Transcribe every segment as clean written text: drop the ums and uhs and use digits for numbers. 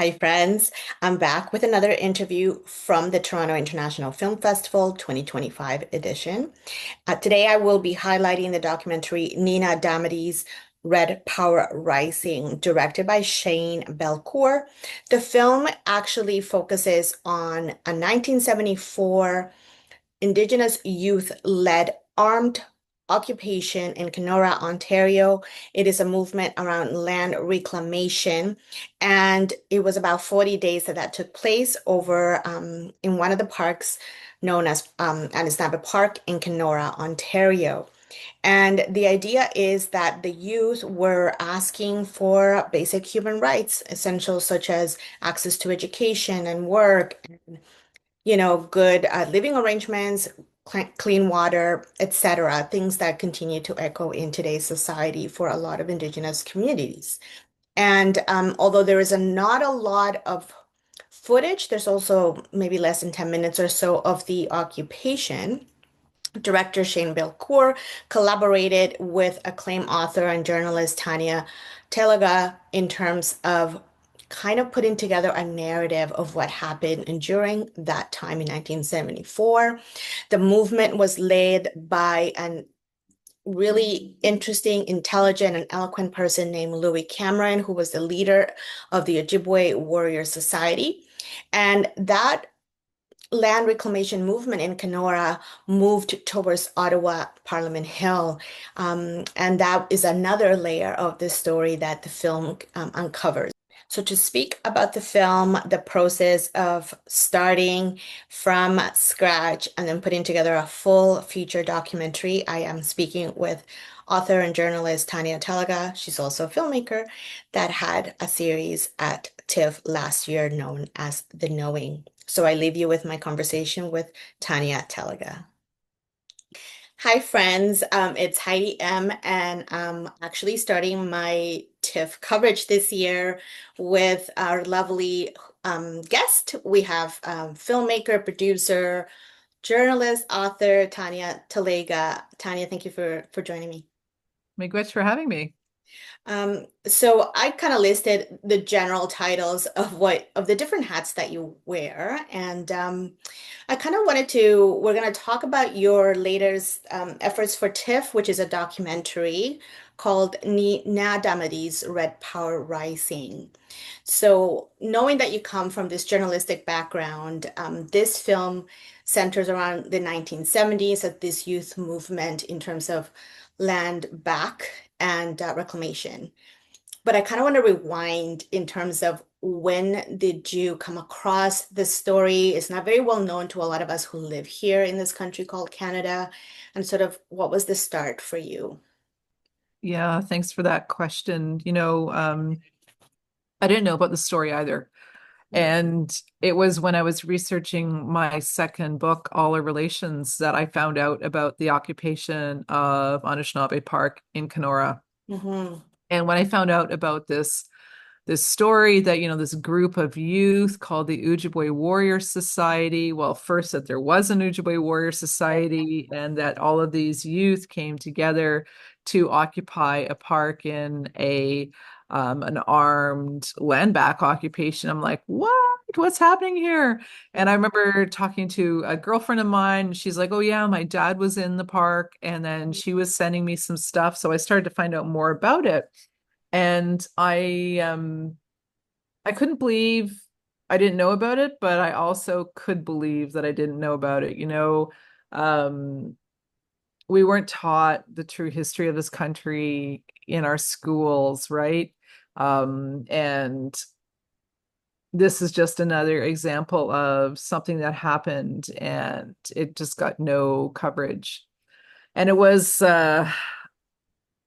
Hi, friends. I'm back with another interview from the Toronto International Film Festival 2025 edition. Today, I will be highlighting the documentary Ni-Naadamaadiz Red Power Rising, directed by Shane Belcour. The film actually focuses on a 1974 Indigenous youth-led armed occupation in Kenora, Ontario. It is a movement around land reclamation, and it was about 40 days that took place over in one of the parks known as Anicinabe Park in Kenora, Ontario. And the idea is that the youth were asking for basic human rights, essentials such as access to education and work, good living arrangements, clean water, etc., things that continue to echo in today's society for a lot of Indigenous communities. And although there is not a lot of footage, there's also maybe less than 10 minutes or so of the occupation. Director Shane Belcour collaborated with acclaimed author and journalist Tanya Talaga in terms of kind of putting together a narrative of what happened during that time in 1974. The movement was led by an really interesting, intelligent, and eloquent person named Louis Cameron, who was the leader of the Ojibwe Warrior Society. And that land reclamation movement in Kenora moved towards Ottawa, Parliament Hill. And that is another layer of the story that the film uncovers. So, to speak about the film, the process of starting from scratch and then putting together a full feature documentary, I am speaking with author and journalist Tanya Talaga. She's also a filmmaker that had a series at TIFF last year known as The Knowing. So I leave you with my conversation with Tanya Talaga. Hi, friends. It's Heidi M, and I'm actually starting my TIFF coverage this year with our lovely guest. We have filmmaker, producer, journalist, author Tanya Talaga. Tanya, thank you for joining me. Miigwech for having me. So I kind of listed the general titles of the different hats that you wear, and I kind of we're going to talk about your latest efforts for TIFF, which is a documentary called Ni-Naadamaadiz Red Power Rising. So knowing that you come from this journalistic background, this film centers around the 1970s of this youth movement in terms of land back and reclamation. But I kind of want to rewind in terms of when did you come across this story? It's not very well known to a lot of us who live here in this country called Canada. And sort of what was the start for you? Yeah, thanks for that question. I didn't know about the story either. And it was when I was researching my second book, All Our Relations, that I found out about the occupation of Anicinabe Park in Kenora. Mm-hmm. And when I found out about this story that, this group of youth called the Ojibwe Warrior Society, well, first that there was an Ojibwe Warrior Society and that all of these youth came together to occupy a park in an armed land back occupation. I'm like, what? What's happening here? And I remember talking to a girlfriend of mine. She's like, oh, yeah, my dad was in the park. And then she was sending me some stuff. So I started to find out more about it. And I couldn't believe I didn't know about it, but I also could believe that I didn't know about it. Um, we weren't taught the true history of this country in our schools, right? And this is just another example of something that happened and it just got no coverage. And it was a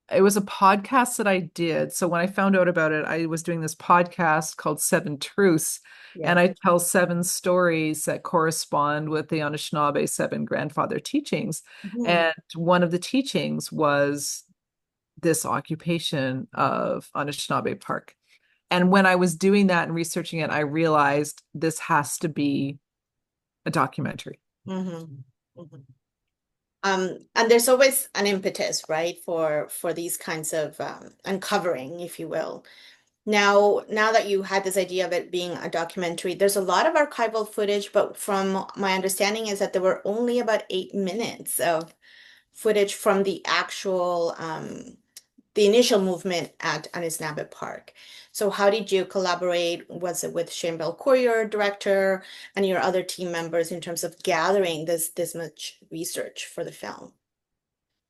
podcast that I did. So when I found out about it, I was doing this podcast called Seven Truths, and Yeah. I tell seven stories that correspond with the Anishinaabe seven grandfather teachings. Mhm. And one of the teachings was this occupation of Anishinaabe Park. And when I was doing that and researching it, I realized this has to be a documentary. Mhm. Mhm. And there's always an impetus, right, for these kinds of uncovering, if you will. Now that you had this idea of it being a documentary, there's a lot of archival footage, but from my understanding is that there were only about 8 minutes of footage from the actual the initial movement at Anicinabe Park. So how did you collaborate? Was it with Shane Bell Courier, director, and your other team members in terms of gathering this much research for the film?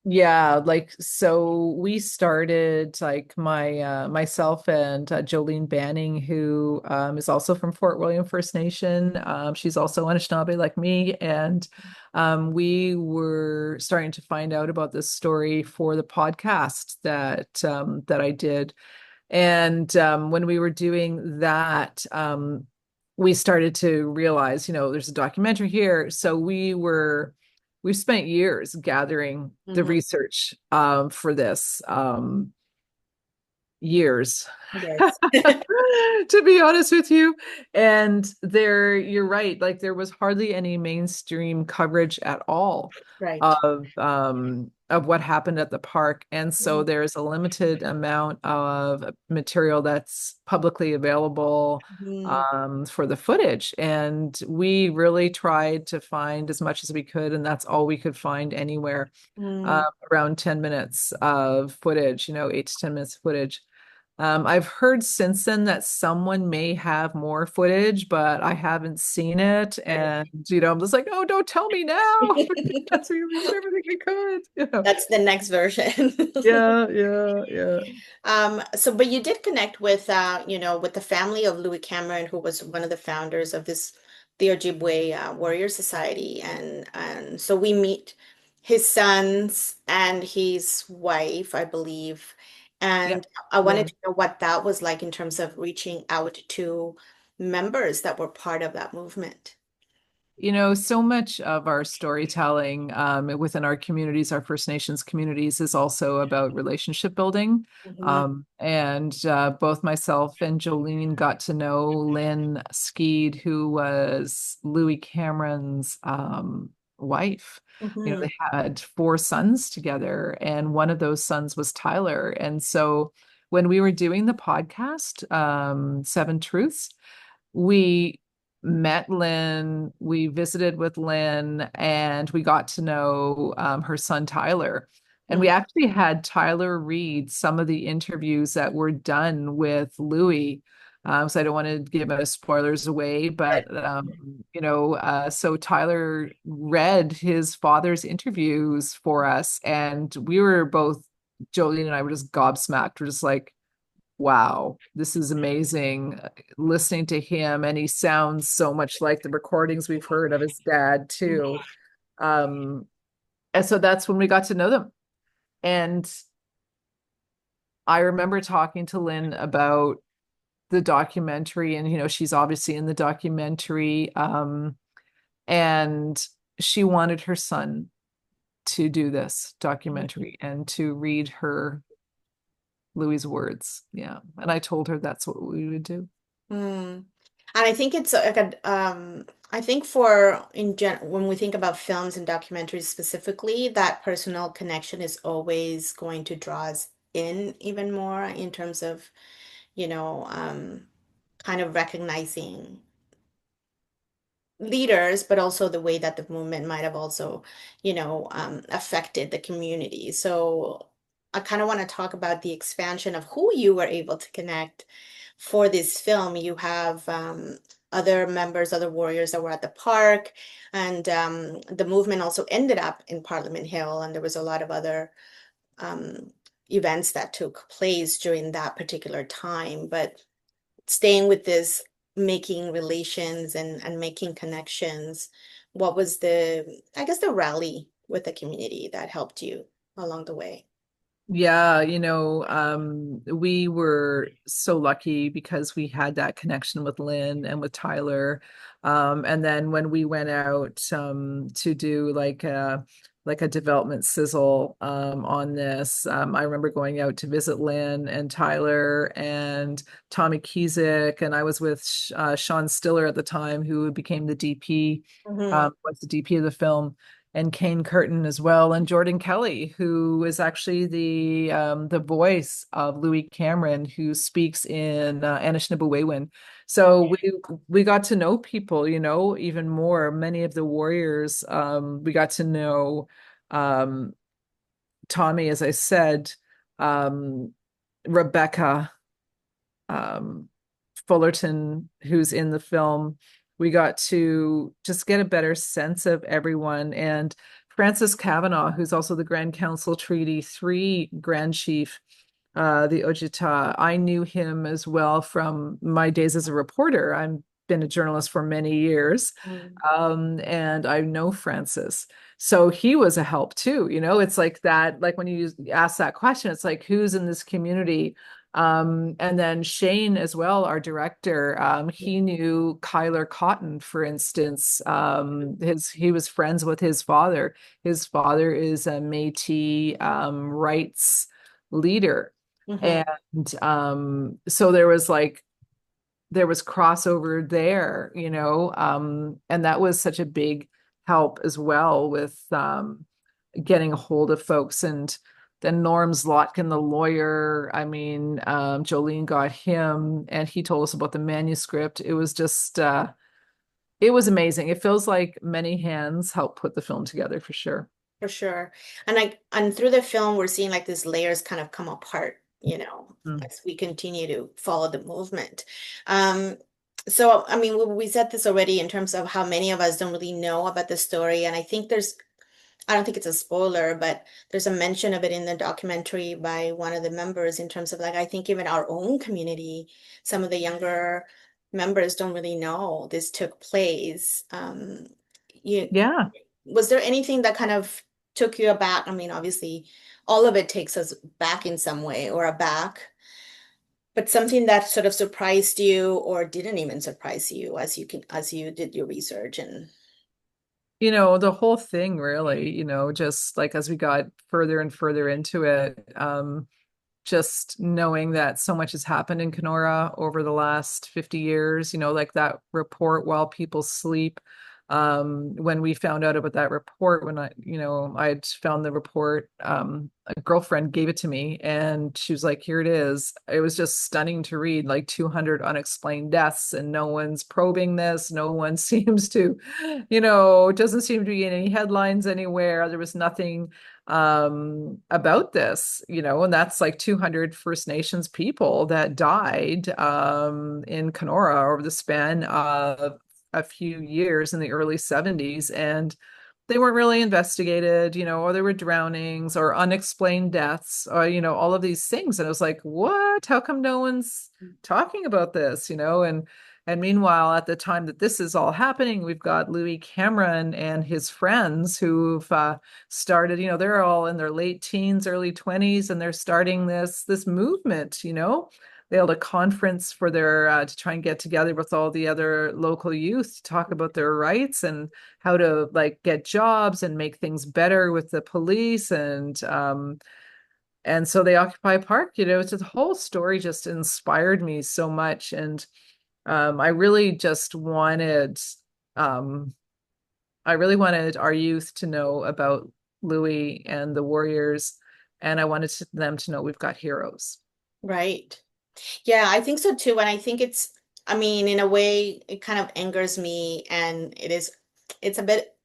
Yeah, like so we started like my myself and Jolene Banning, who is also from Fort William First Nation. She's also Anishinaabe like me, and we were starting to find out about this story for the podcast that I did. And when we were doing that, we started to realize, there's a documentary here. So we spent years gathering the Mhm. research for this, years, Yes. to be honest with you. And you're right, like there was hardly any mainstream coverage at all Right. of what happened at the park. And so Mhm. there's a limited amount of material that's publicly available Mhm. for the footage. And we really tried to find as much as we could, and that's all we could find anywhere. Mhm. Around 10 minutes of footage, 8 to 10 minutes of footage. I've heard since then that someone may have more footage, but I haven't seen it. Right. And, I'm just like, oh, don't tell me now. That's we did everything we could. That's the next version. Yeah, yeah, yeah. But you did connect with, with the family of Louis Cameron, who was one of the founders of this, the Ojibwe Warrior Society, and so we meet his sons and his wife, I believe, Yeah. and I wanted Lynn. to know what that was like in terms of reaching out to members that were part of that movement. So much of our storytelling within our communities, our First Nations communities, is also about relationship building. Hmm. And both myself and Jolene got to know Lynn Skeed, who was Louis Cameron's wife. Hmm. They had four sons together, and one of those sons was Tyler. And so when we were doing the podcast, Seven Truths, we met Lynn, we visited with Lynn, and we got to know her son Tyler. And we actually had Tyler read some of the interviews that were done with Louis. So I don't want to give spoilers away, but so Tyler read his father's interviews for us, and we were both, Jolene and I were just gobsmacked. We're just like, wow, this is amazing listening to him. And he sounds so much like the recordings we've heard of his dad, too. Um, and so that's when we got to know them. And I remember talking to Lynn about the documentary, and, she's obviously in the documentary. And she wanted her son to do this documentary and to read her Louis's words. Yeah. And I told her that's what we would do. Mm. And I think it's like I think for in gen when we think about films and documentaries specifically, that personal connection is always going to draw us in even more in terms of, you know, um, kind of recognizing leaders, but also the way that the movement might have also, affected the community. So I kind of want to talk about the expansion of who you were able to connect for this film. You have other members, other warriors that were at the park, and the movement also ended up in Parliament Hill, and there was a lot of other um, events that took place during that particular time. But staying with this making relations and making connections, what was I guess, the rally with the community that helped you along the way? Yeah, we were so lucky because we had that connection with Lynn and with Tyler. And then when we went out to do like a development sizzle on this, I remember going out to visit Lynn and Tyler and Tommy Kizik, and I was with Sean Stiller at the time, who became the DP, Hmm. was the DP of the film. and Kane Curtin as well, and Jordan Kelly, who is actually the voice of Louis Cameron, who speaks in Anishinaabe. So we got to know people, even more. Many of the warriors, we got to know um, Tommy, as I said, um, Rebecca, um, Fullerton, who's in the film. We got to just get a better sense of everyone. And Francis Kavanaugh, who's also the Grand Council Treaty 3 Grand Chief, the Ojita, I knew him as well from my days as a reporter. I've been a journalist for many years, Mm. and I know Francis. So he was a help too. It's like that, like when you ask that question, it's like, who's in this community? And then Shane as well, our director, he knew Kyler Cotton, for instance. He was friends with his father. His father is a Métis rights leader. Mhm. And so there was crossover there, and that was such a big help as well with getting a hold of folks. And then Norm Zlotkin, the lawyer, I mean, Jolene got him and he told us about the manuscript. It was just it was amazing. It feels like many hands helped put the film together for sure. For sure. And through the film, we're seeing like these layers kind of come apart, Mm. as we continue to follow the movement. Um, so, I mean, we said this already in terms of how many of us don't really know about the story. And I don't think it's a spoiler, but there's a mention of it in the documentary by one of the members in terms of like, I think even our own community, some of the younger members don't really know this took place. You, Yeah. was there anything that kind of took you aback? I mean, obviously, all of it takes us back in some way or aback, but something that sort of surprised you or didn't even surprise you as you did your research and The whole thing really, just like as we got further and further into it, just knowing that so much has happened in Kenora over the last 50 years, like that report while people sleep. When we found out about that report, when I'd found the report, a girlfriend gave it to me and she was like, here it is. It was just stunning to read, like 200 unexplained deaths, and no one's probing this. No one seems to, it doesn't seem to be in any headlines anywhere. There was nothing about this, and that's like 200 First Nations people that died in Kenora over the span of a few years in the early 70s, and they weren't really investigated, or there were drownings or unexplained deaths, or all of these things. And it was like, what? How come no one's talking about this? And meanwhile, at the time that this is all happening, we've got Louis Cameron and his friends who've started, they're all in their late teens, early 20s, and they're starting this movement. They held a conference for their to try and get together with all the other local youth to talk about their rights and how to like get jobs and make things better with the police. And so they occupy a park. It's the whole story just inspired me so much. And I really just um, wanted our youth to know about Louis and the warriors, and I wanted them to know we've got heroes. right. Yeah, I think so too. And I think I mean, in a way, it kind of angers me and it's a bit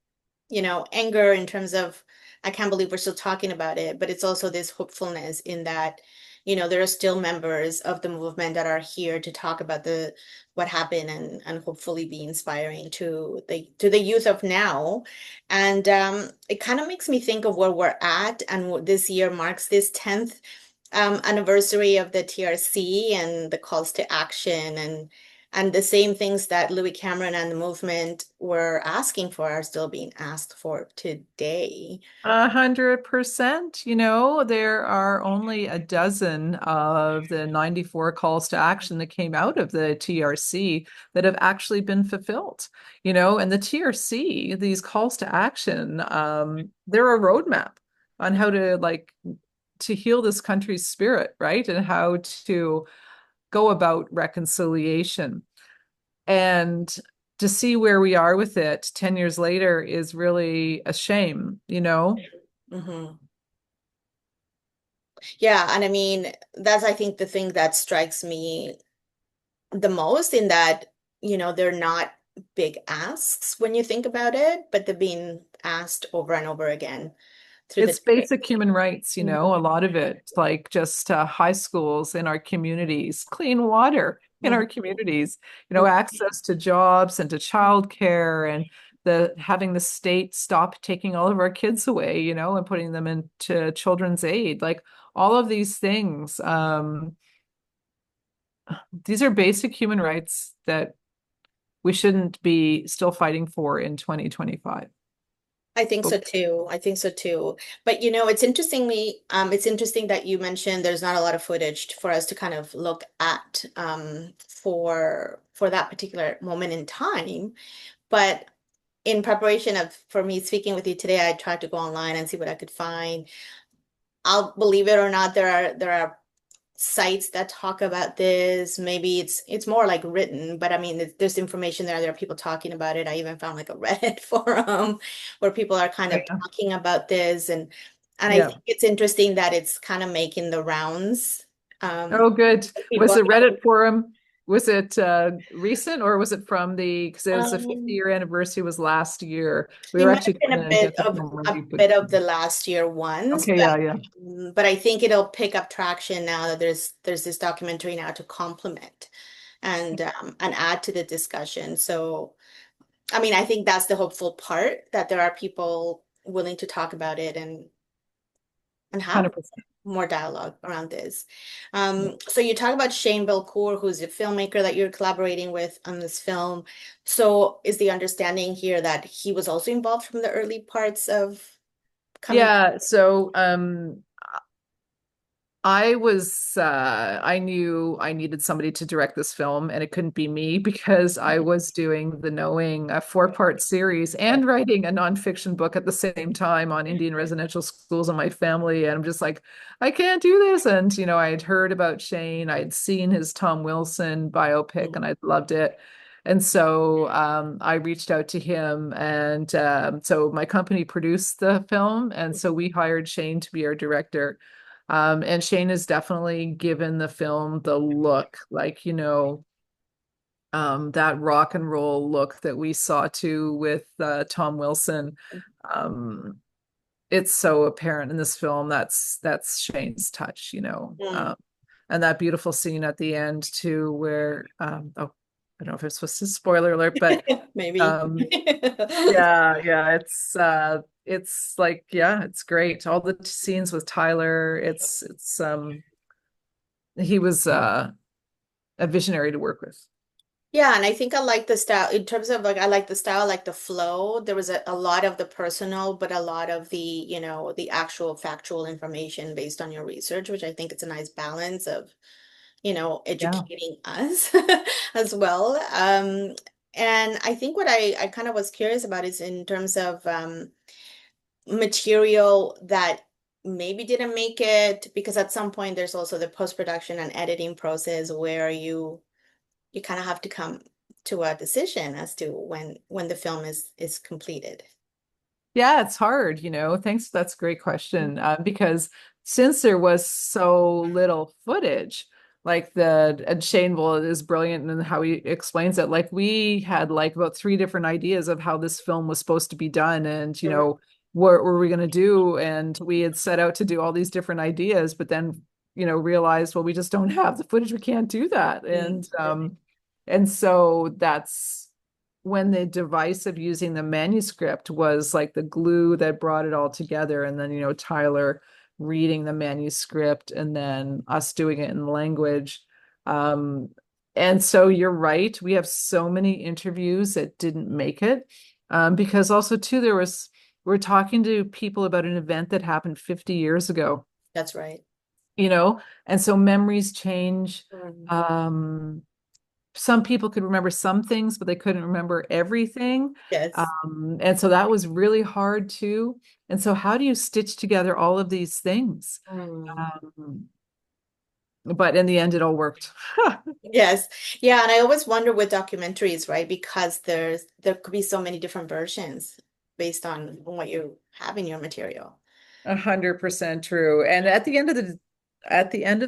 anger in terms of I can't believe we're still talking about it, but it's also this hopefulness in that, there are still members of the movement that are here to talk about the what happened and hopefully be inspiring to the youth of now. And it kind of makes me think of where we're at, and this year marks this 10th anniversary of the TRC and the calls to action and the same things that Louis Cameron and the movement were asking for are still being asked for today. 100%. There are only a dozen of the 94 calls to action that came out of the TRC that have actually been fulfilled. And the TRC, these calls to action, they're a roadmap on how to heal this country's spirit, right? And how to go about reconciliation. And to see where we are with it 10 years later is really a shame, you know? Hmm. Yeah, and I mean, that's I think the thing that strikes me the most in that, they're not big asks when you think about it, but they're being asked over and over again through the It's basic human rights, you know, a Mhm. lot of it, like just high schools in our communities, clean water in our Mhm. communities, you know, Mhm. access to jobs and to childcare and the having the state stop taking all of our kids away, you know, and putting them into children's aid, like all of these things. These are basic human rights that we shouldn't be still fighting for in 2025. I think But so too. I think so too. But it's interesting that you mentioned there's not a lot of footage for us to kind of look at for that particular moment in time. But in preparation of for me speaking with you today, I tried to go online and see what I could find. I'll believe it or not, there are sites that talk about this. Maybe it's more like written, but I mean, there's information there. There are people talking about it. I even found like a Reddit forum where people are kind of yeah, talking about this, and I yeah. think it's interesting that it's kind of making the rounds. Oh, good. Was People, the Reddit forum, was it recent or was it from because it was the 50 um, year anniversary was last year. We it were might have actually been going to get the film a ready, but bit of the last year ones, okay, yeah, yeah. but I think it'll pick up traction now that there's this documentary now to complement and add to the discussion. So, I mean, I think that's the hopeful part that there are people willing to talk about it and have 100%. more dialogue around this. Yeah. So you talk about Shane Belcour, who's a filmmaker that you're collaborating with on this film. So is the understanding here that he was also involved from the early parts of coming? Yeah, so I knew I needed somebody to direct this film, and it couldn't be me because I was doing the Knowing, a four-part series, and writing a nonfiction book at the same time on Indian residential schools and my family. And I'm just like, I can't do this. And, you know, I had heard about Shane, I had seen his Tom Wilson biopic, and I loved it. And so I reached out to him, and so my company produced the film, and so we hired Shane to be our director. And Shane has definitely given the film the look, like, you know, that rock and roll look that we saw too with Tom Wilson. Um, it's so apparent in this film. That's Shane's touch, you know. Mm, And that beautiful scene at the end too, where oh, I don't know if it's supposed to spoiler alert, but maybe. um, yeah, yeah, it's like, yeah, it's great. All the scenes with Tyler, it's he was a visionary to work with. Yeah, and I think I like the style in terms of like I like the style, like the flow. There was a lot of the personal, but a lot of the actual factual information based on your research, which I think it's a nice balance of, Yeah. educating us as well. And I think what I kind of was curious about is in terms of material that maybe didn't make it, because at some point there's also the post-production and editing process where you kind of have to come to a decision as to when the film is completed. Yeah, it's hard, you know. Thanks. That's a great question. Because since there was so little footage, like and Shane will is brilliant in how he explains it. Like we had like about three different ideas of how this film was supposed to be done, and you Mhm. know, what were we going to do? And we had set out to do all these different ideas, but then you know realized, well, we just don't have the footage. We can't do that, and so that's when the device of using the manuscript was like the glue that brought it all together. And then, you know, Tyler reading the manuscript and then us doing it in language. Um, and so you're right. We have so many interviews that didn't make it. Because also too, we're talking to people about an event that happened 50 years ago, That's right. you know, and so memories change. Mhm. Um, some people could remember some things, but they couldn't remember everything. Yes. And so that was really hard too. And so, how do you stitch together all of these things? Mm. Um, but in the end, it all worked. Yes. Yeah, and I always wonder with documentaries, right? Because there could be so many different versions based on what you have in your material. 100% true. And at the end of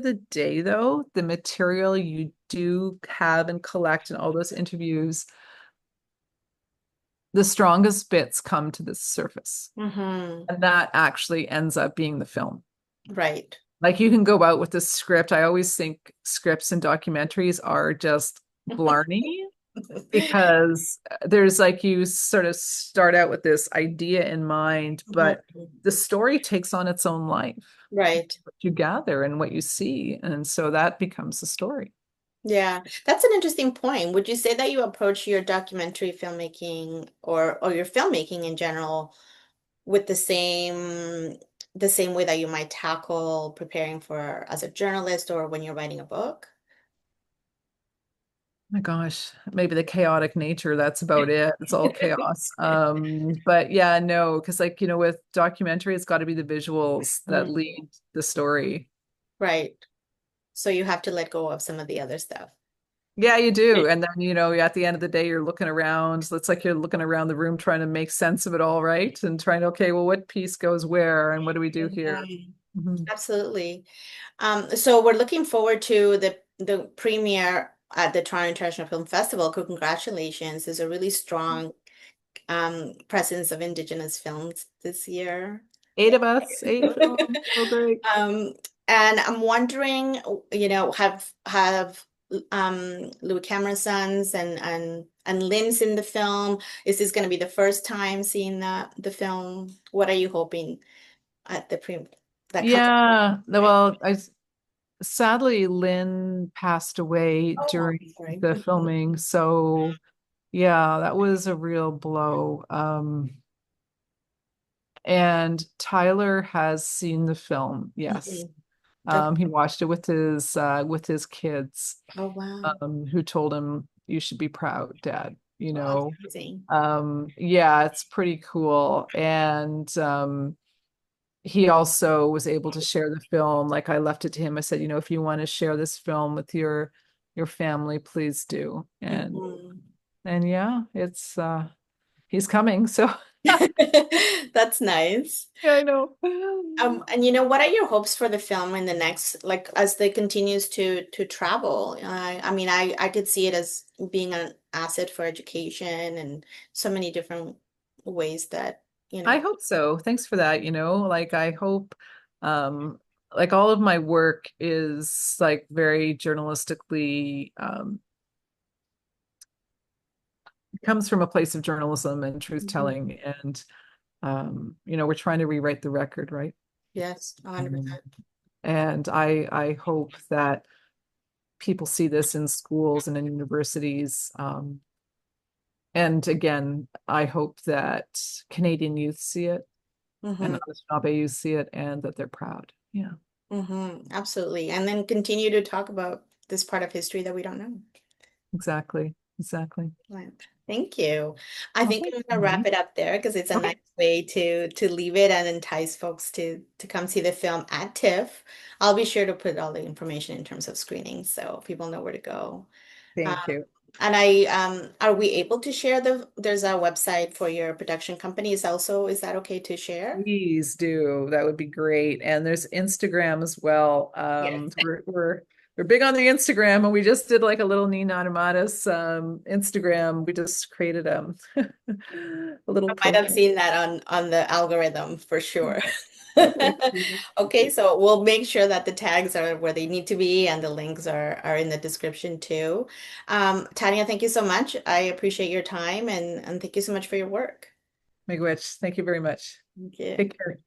the day, though, the material you do have and collect in all those interviews, the strongest bits come to the surface. Hmm. And that actually ends up being the film. Right. Like you can go out with the script. I always think scripts and documentaries are just blarney because there's like you sort of start out with this idea in mind, but Mhm. the story takes on its own life. Right. What you gather and what you see. And so that becomes the story. Yeah, that's an interesting point. Would you say that you approach your documentary filmmaking or your filmmaking in general with the same way that you might tackle preparing for as a journalist or when you're writing a book? My gosh, maybe the chaotic nature, that's about it. It's all chaos. But yeah, no, because like, with documentary, it's got to be the visuals that Mm, lead the story. right. So you have to let go of some of the other stuff. Yeah, you do. And then, at the end of the day, you're looking around. So it's like you're looking around the room trying to make sense of it all, right? And trying to, okay, well, what piece goes where and what do we do here? Mhm. Mhm. Absolutely. So we're looking forward to the premiere at the Toronto International Film Festival. Congratulations. There's a really strong presence of Indigenous films this year. 8 of us, 8 films. So great. Um, and I'm wondering, have Louis Cameron's sons and Lynn's in the film? Is this going to be the first time seeing the film? What are you hoping at the pre that comes? Yeah. Right? Well, sadly, Lynn passed away Oh, during sorry. the filming. So yeah, that was a real blow. And Tyler has seen the film. Yes. Mhm. Okay. He watched it with his kids, Oh, wow. who told him, "You should be proud, Dad." Oh, that's amazing. Yeah, it's pretty cool. And he also was able to share the film. Like I left it to him. I said, if you want to share this film with your family, please do. And Mhm. and yeah, it's he's coming. So That's nice. yeah, I know. And what are your hopes for the film in the next, like, as they continues to travel? I mean, I could see it as being an asset for education and so many different ways that, you I know. hope so. Thanks for that. Like I hope um like all of my work is like very journalistically comes from a place of journalism and truth Mhm. telling and we're trying to rewrite the record, right? Yes, Um, 100%. and I hope that people see this in schools and in universities. And again, I hope that Canadian youth see it and Hmm. Anishinaabe youth see it and that they're proud. Yeah, Absolutely. And then continue to talk about this part of history that we don't know. exactly. Exactly. Right. Thank you. I Well, think I'm thanks, gonna wrap Marie. it up there because it's a nice Okay. way to leave it and entice folks to come see the film at TIFF. I'll be sure to put all the information in terms of screening so people know where to go. Um, Thank you. and are we able to share there's a website for your production company is that okay to share? Please do. That would be great. And there's Instagram as well. Yes. We're big on the Instagram, and we just did like a little Ni-Naadamaadiz Instagram. We just created a little I might have profile. seen that on the algorithm for sure. Oh, thank you. Thank Okay, you. so we'll make sure that the tags are where they need to be and the links are in the description too. Tanya, thank you so much. I appreciate your time and thank you so much for your work. Miigwech, thank you very much. Thank you. Take care.